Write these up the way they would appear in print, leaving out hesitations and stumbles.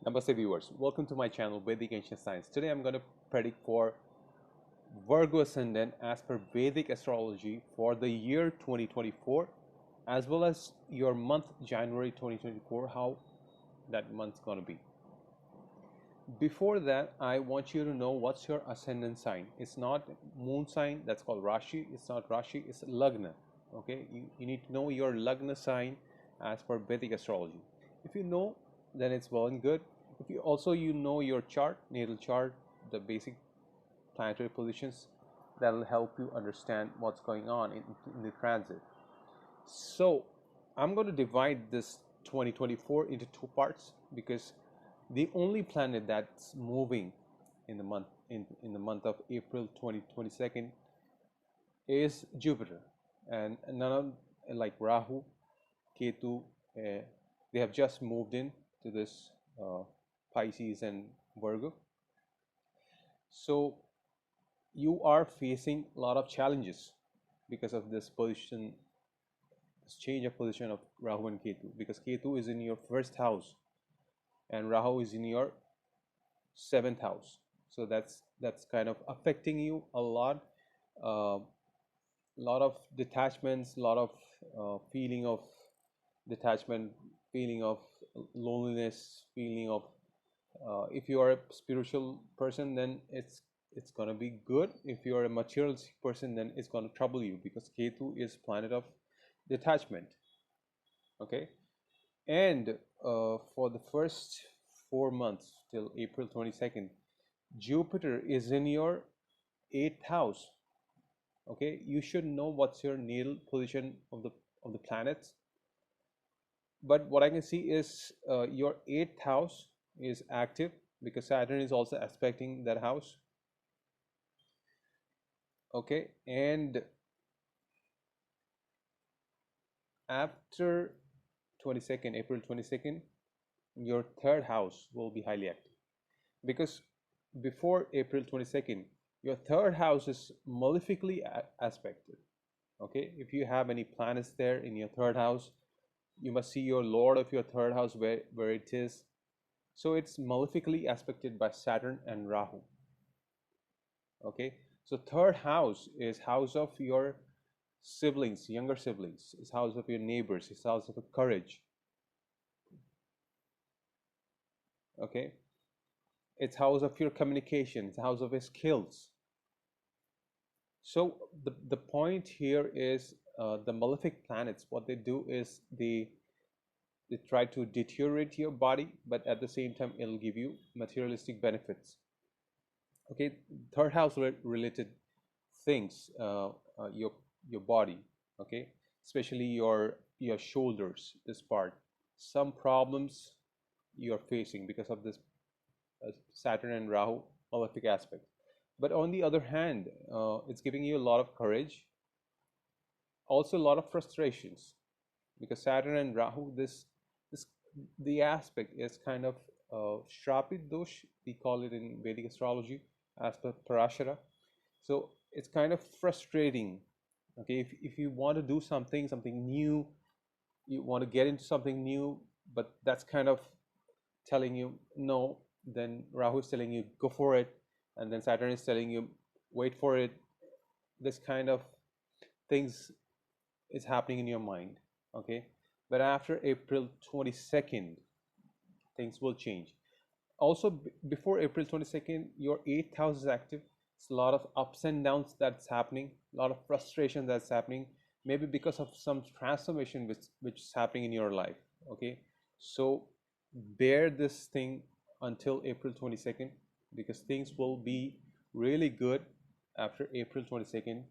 Namaste viewers, welcome to my channel Vedic Ancient Science. Today I'm going to predict for Virgo ascendant as per Vedic Astrology for the year 2024 as well as your month January 2024, how that month's going to be. Before that, I want you to know what's your ascendant sign. It's not moon sign, that's called Rashi. It's not Rashi, it's Lagna. Okay, you need to know your Lagna sign as per Vedic Astrology. If you know, then it's well and good. If you also know your chart, natal chart, the basic planetary positions, that will help you understand what's going on in the transit. So I'm going to divide this 2024 into two parts because the only planet that's moving in the month of April 2022 is Jupiter, and none of like Rahu, Ketu, they have just moved in to this Pisces and Virgo. So you are facing a lot of challenges because of this position, this change of position of Rahu and Ketu, because Ketu is in your first house and Rahu is in your seventh house. So that's kind of affecting you a lot. Lot of detachments, lot of feeling of detachment, feeling of loneliness, feeling of if you are a spiritual person, then it's going to be good. If you are a materialistic person, then it's going to trouble you because Ketu is planet of detachment. Okay, and for the first 4 months till April 22nd, Jupiter is in your 8th house. Okay, you should know what's your natal position of the planets, but what I can see is your 8th house is active because Saturn is also aspecting that house. Okay, and after 22nd, April 22nd, your 3rd house will be highly active because before April 22nd, your 3rd house is malefically aspected. Okay, if you have any planets there in your 3rd house, you must see your lord of your 3rd house where it is. So it's malefically aspected by Saturn and Rahu. Okay, so 3rd house is house of your siblings, younger siblings. It's house of your neighbors. It's house of courage. Okay, it's house of your communication. It's house of your skills. So the point here is the malefic planets, what they do is they try to deteriorate your body, but at the same time it'll give you materialistic benefits. Okay, 3rd house related things, your body. Okay, especially your shoulders, this part, some problems you are facing because of this Saturn and Rahu malefic aspect. But on the other hand, it's giving you a lot of courage, also a lot of frustrations, because Saturn and Rahu, this the aspect is kind of Shrapit Dosh, we call it in Vedic astrology as per Parashara. So it's kind of frustrating. Okay, if you want to do something new, you want to get into something new, but that's kind of telling you no, then Rahu is telling you go for it, and then Saturn is telling you wait for it. This kind of things is happening in your mind. Okay, but after April 22nd, things will change. Also, before April 22nd, your 8th house is active. It's a lot of ups and downs that's happening, a lot of frustration that's happening, maybe because of some transformation which is happening in your life. Okay, so bear this thing until April 22nd because things will be really good after April 22nd.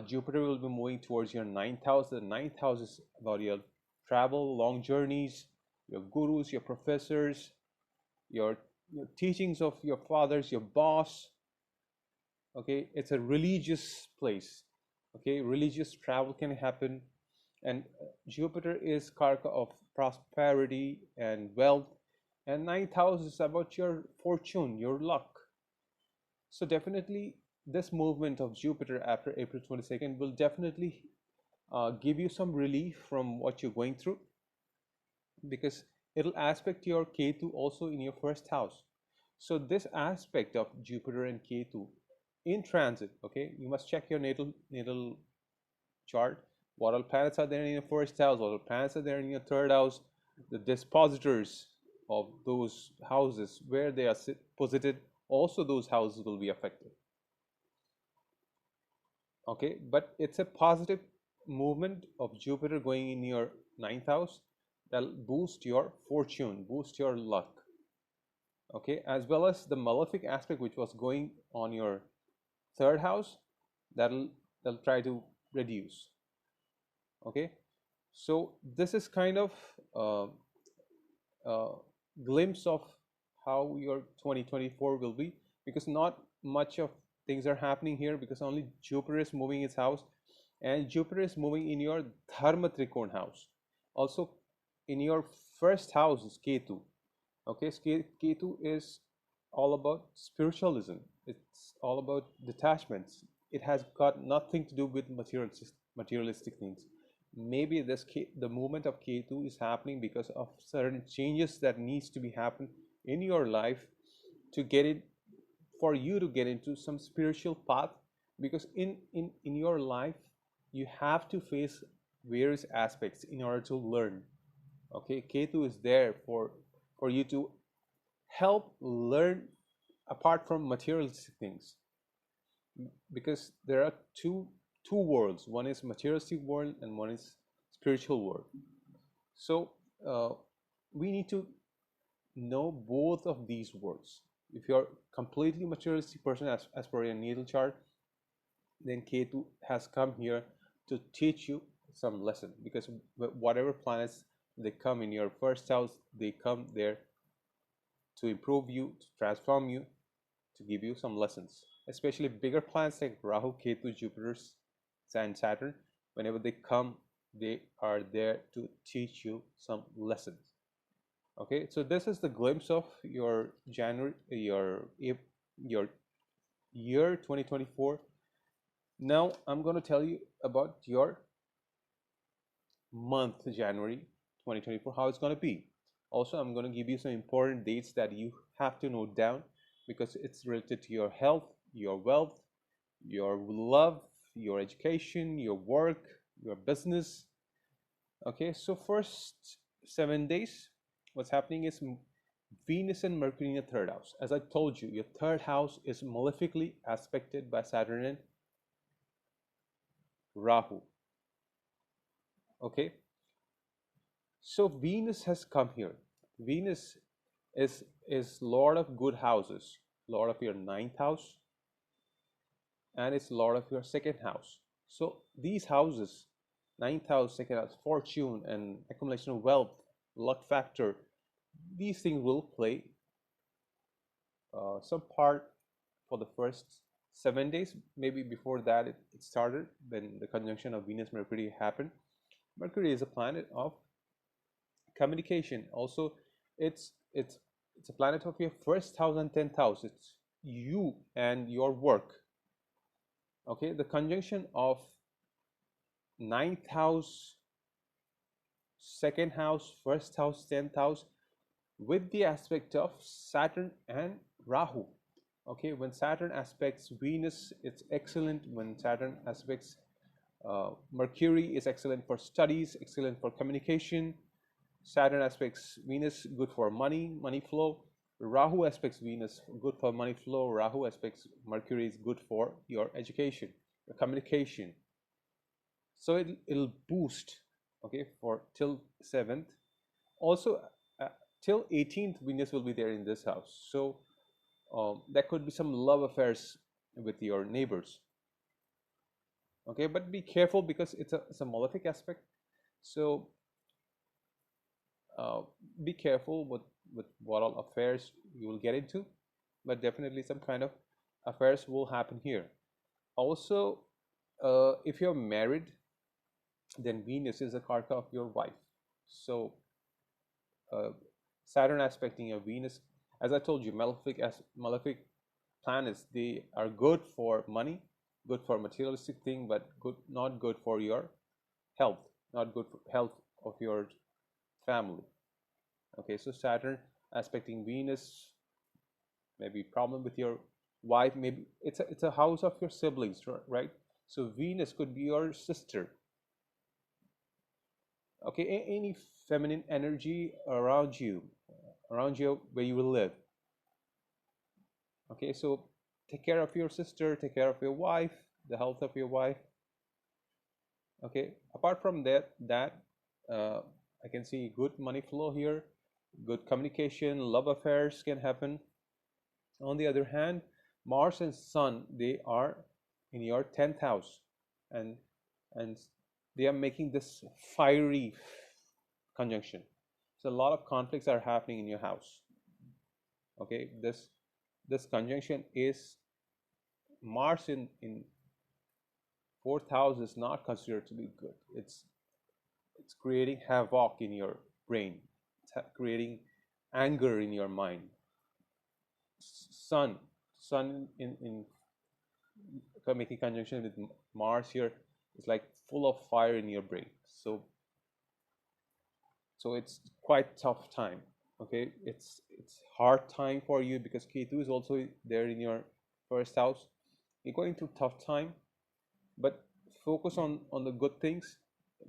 Jupiter will be moving towards your 9th house. The 9th house is about your travel, long journeys, your gurus, your professors, your teachings of your fathers, your boss. Okay, it's a religious place. Okay, religious travel can happen, and Jupiter is karaka of prosperity and wealth, and 9th house is about your fortune, your luck. So definitely this movement of Jupiter after April 22nd will definitely give you some relief from what you're going through, because it'll aspect your Ketu also in your first house. So this aspect of Jupiter and Ketu in transit, okay, you must check your natal chart. What all planets are there in your first house? What all planets are there in your third house? The dispositors of those houses, where they are posited, also those houses will be affected. Okay, but it's a positive movement of Jupiter going in your ninth house that'll boost your fortune, boost your luck. Okay, as well as the malefic aspect which was going on your third house, that'll try to reduce. Okay, so this is kind of uh, uh, glimpse of how your 2024 will be, because not much of things are happening here, because only Jupiter is moving its house, and Jupiter is moving in your Dharma Trikon house. Also in your first house is Ketu. Okay, Ketu is all about spiritualism. It's all about detachments. It has got nothing to do with materialistic things. Maybe the movement of Ketu is happening because of certain changes that needs to be happen in your life to get it, for you to get into some spiritual path, because in your life you have to face various aspects in order to learn. Okay, Ketu is there for you to help learn apart from materialistic things, because there are two worlds. One is materialistic world and one is spiritual world. So we need to know both of these worlds. If you're completely materialistic person, as per your natal chart, then Ketu has come here to teach you some lesson, because whatever planets they come in your first house, they come there to improve you, to transform you, to give you some lessons. Especially bigger planets like Rahu, Ketu, Jupiter, and Saturn, whenever they come, they are there to teach you some lessons. Okay, so this is the glimpse of your your year 2024. Now I'm going to tell you about your month January 2024, how it's going to be. Also, I'm going to give you some important dates that you have to note down, because it's related to your health, your wealth, your love, your education, your work, your business. Okay, so first 7 days, what's happening is Venus and Mercury in your third house. As I told you, your third house is malefically aspected by Saturn and Rahu. Okay, so Venus has come here. Venus is Lord of good houses, Lord of your ninth house, and it's Lord of your second house. So these houses, ninth house, second house, fortune and accumulation of wealth, luck factor, these things will play some part for the first 7 days. Maybe before that it started when the conjunction of Venus Mercury happened. Mercury is a planet of communication. Also, it's a planet of your first house and 10th house. It's you and your work. Okay, the conjunction of ninth house, second house, first house, 10th house, with the aspect of Saturn and Rahu. Okay, when Saturn aspects Venus, it's excellent. When Saturn aspects Mercury, is excellent for studies, excellent for communication. Saturn aspects Venus, good for money flow. Rahu aspects Venus, good for money flow. Rahu aspects Mercury is good for your education, your communication. So it'll boost, okay, for till 7th. Also, till 18th, Venus will be there in this house. So there could be some love affairs with your neighbors. Okay, but be careful, because it's a malefic aspect. So be careful with what all affairs you will get into, but definitely some kind of affairs will happen here. Also, if you're married, then Venus is a karka of your wife. So Saturn aspecting your Venus, as I told you, malefic planets, they are good for money, good for materialistic thing, but not good for your health, not good for health of your family. Okay, so Saturn aspecting Venus, maybe problem with your wife, maybe it's a house of your siblings, right? So Venus could be your sister. Okay, any feminine energy around you where you will live. Okay, so take care of your sister, take care of your wife, the health of your wife. Okay, apart from that uh, I can see good money flow here, good communication, love affairs can happen. On the other hand, Mars and Sun, they are in your 10th house, and and they are making this fiery conjunction. So a lot of conflicts are happening in your house. Okay, this conjunction is Mars in fourth house is not considered to be good. It's creating havoc in your brain. It's creating anger in your mind. Sun, Sun in making conjunction with Mars here is like full of fire in your brain. So it's quite tough time. Okay, it's hard time for you because Ketu is also there in your first house. You're going through tough time, but focus on the good things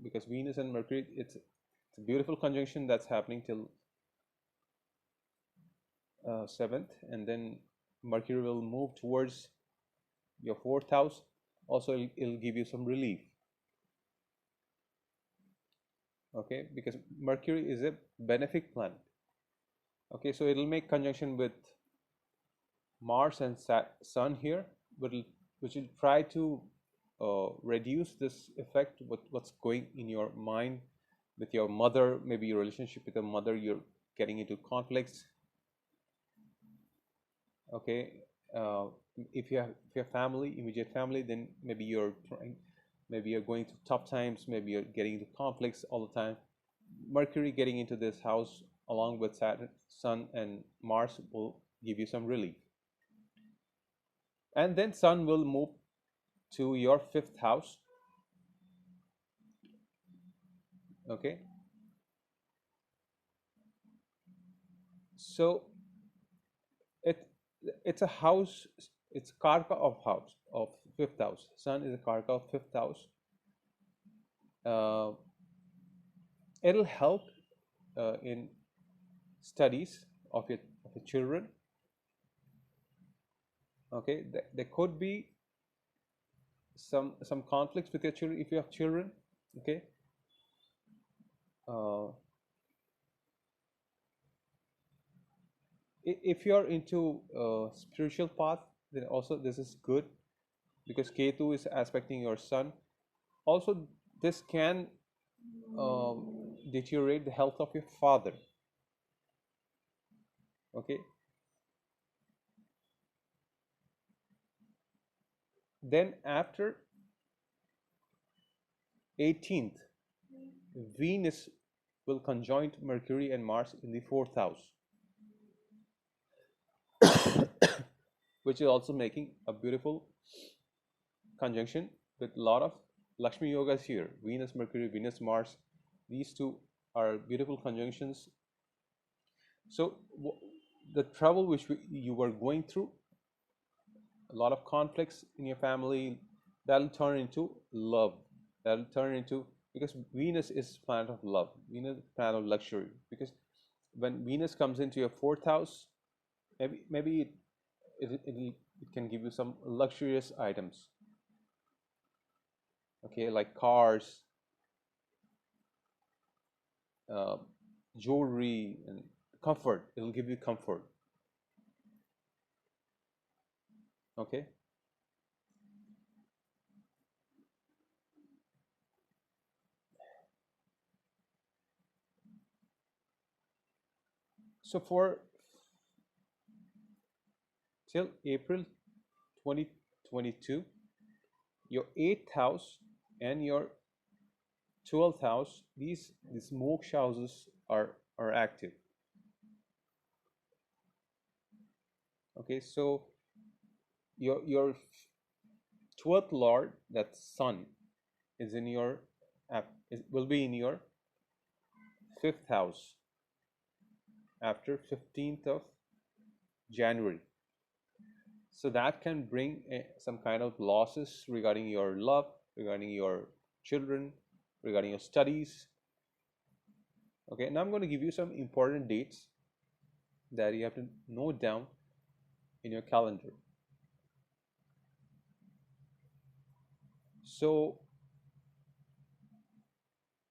because Venus and Mercury, it's a beautiful conjunction that's happening till 7th, and then Mercury will move towards your fourth house. Also, it'll give you some relief. Okay, because Mercury is a benefic planet. Okay, so it'll make conjunction with Mars and Sun here, which will try to reduce this effect. What's going in your mind with your mother, maybe your relationship with your mother, you're getting into conflicts. Okay, uh, if your family, immediate family, then maybe you're going through tough times, maybe you're getting into conflicts all the time. Mercury getting into this house along with Saturn, Sun, and Mars will give you some relief. And then Sun will move to your fifth house. Okay, so it it's a house. It's karka of fifth house. Sun is a karka of fifth house. Uh, it'll help in studies of your children. Okay, there could be some conflicts with your children if you have children. Okay, uh, if you're into spiritual path, then also this is good because Ketu is aspecting your sun. Also, this can deteriorate the health of your father. Okay, then after 18th, Venus will conjoint Mercury and Mars in the fourth house, which is also making a beautiful conjunction with a lot of Lakshmi yogas here. Venus, Mercury, Venus, Mars. These two are beautiful conjunctions. So the trouble which you were going through, a lot of conflicts in your family, that'll turn into love. That'll turn into, because Venus is planet of love. Venus is planet of luxury. Because when Venus comes into your fourth house, maybe it can give you some luxurious items. Okay, like cars, uh, jewelry, and comfort. It'll give you comfort. Okay. So for till April 2022, your eighth house and your 12th house, these moksha houses are active. Okay, so your 12th lord, that sun, is in your will be in your fifth house. after 15th of January. So that can bring some kind of losses regarding your love, regarding your children, regarding your studies. Okay, now I'm going to give you some important dates that you have to note down in your calendar. So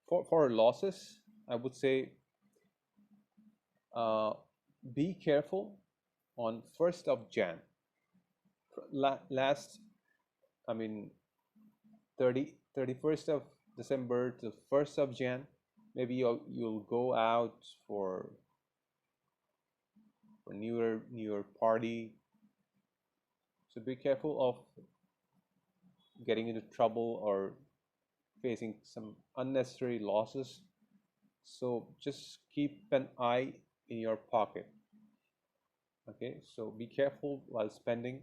for losses, I would say uh, be careful on 1st of Jan. Last, I mean, 31st of December to 1st of Jan, maybe you'll go out for New Year party. So be careful of getting into trouble or facing some unnecessary losses. So just keep an eye in your pocket. Okay, so be careful while spending.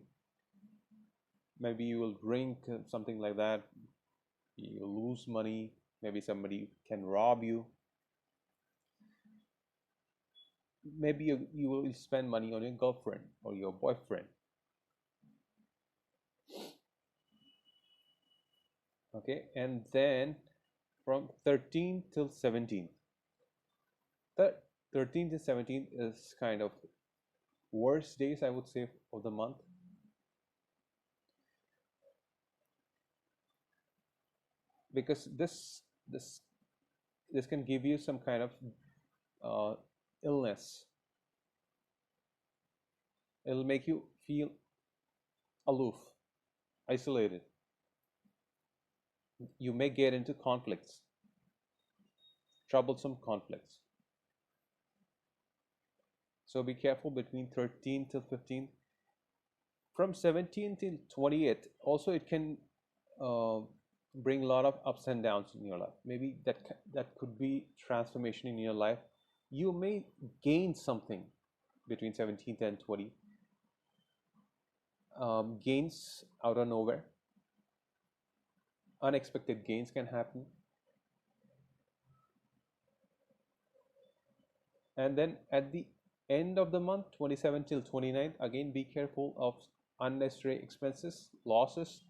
Maybe you will drink something like that. You will lose money. Maybe somebody can rob you. Maybe you will spend money on your girlfriend or your boyfriend. Okay, and then from 13th till 17th. 13th to 17th is kind of worst days, I would say, of the month. Because this can give you some kind of uh, illness. It'll make you feel aloof, isolated. You may get into conflicts, troublesome conflicts. So be careful between 13th till 15th. From 17th till 28th, also it can uh, bring a lot of ups and downs in your life. Maybe that could be transformation in your life. You may gain something between 17th and 20. Gains out of nowhere. Unexpected gains can happen. And then at the end of the month, 27 till 29th, again be careful of unnecessary expenses, losses.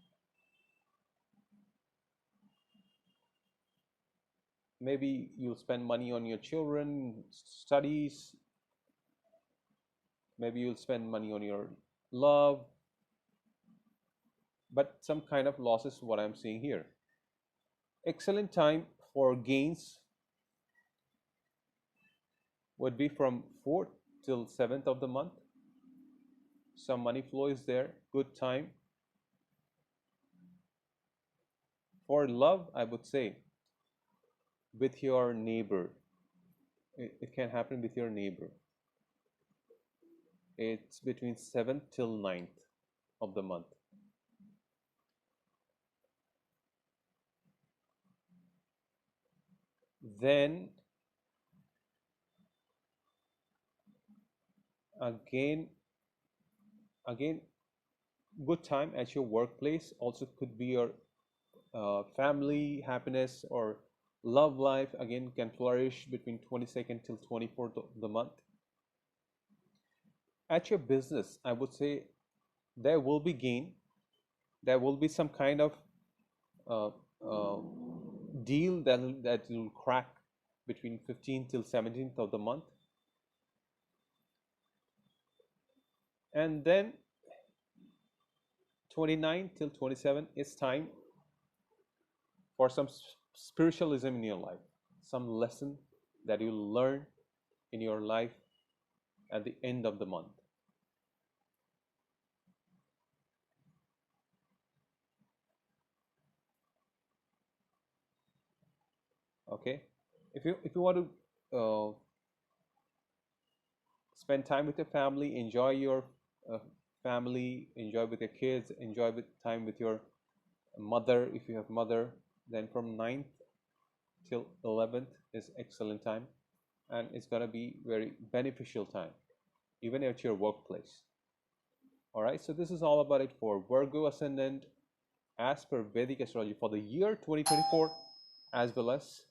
Maybe you'll spend money on your children, studies. Maybe you'll spend money on your love. But some kind of losses, what I'm seeing here. Excellent time for gains would be from 4th till 7th of the month. Some money flow is there, good time. For love, I would say with your neighbor. It can happen with your neighbor. It's between 7th till 9th of the month. Then again good time at your workplace. Also could be your family happiness or love life again can flourish between 22nd till 24th of the month. At your business, I would say there will be gain. There will be some kind of uh, uh, deal that will crack between 15th till 17th of the month. And then 29 till 27 is time for some spiritualism in your life, some lesson that you'll learn in your life at the end of the month. Okay, if you want to spend time with your family, enjoy your uh, family, enjoy with your kids, enjoy with time with your mother if you have mother, then from 9th till 11th is excellent time, and it's going to be very beneficial time even at your workplace. All right, so this is all about it for Virgo ascendant as per Vedic astrology for the year 2024, as well as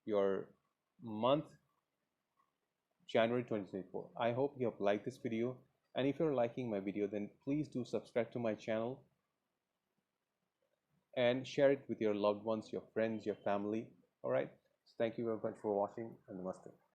your month January 2024. I hope you have liked this video, and if you're liking my video, then please do subscribe to my channel and share it with your loved ones, your friends, your family. All right. So thank you very much for watching, and namaste.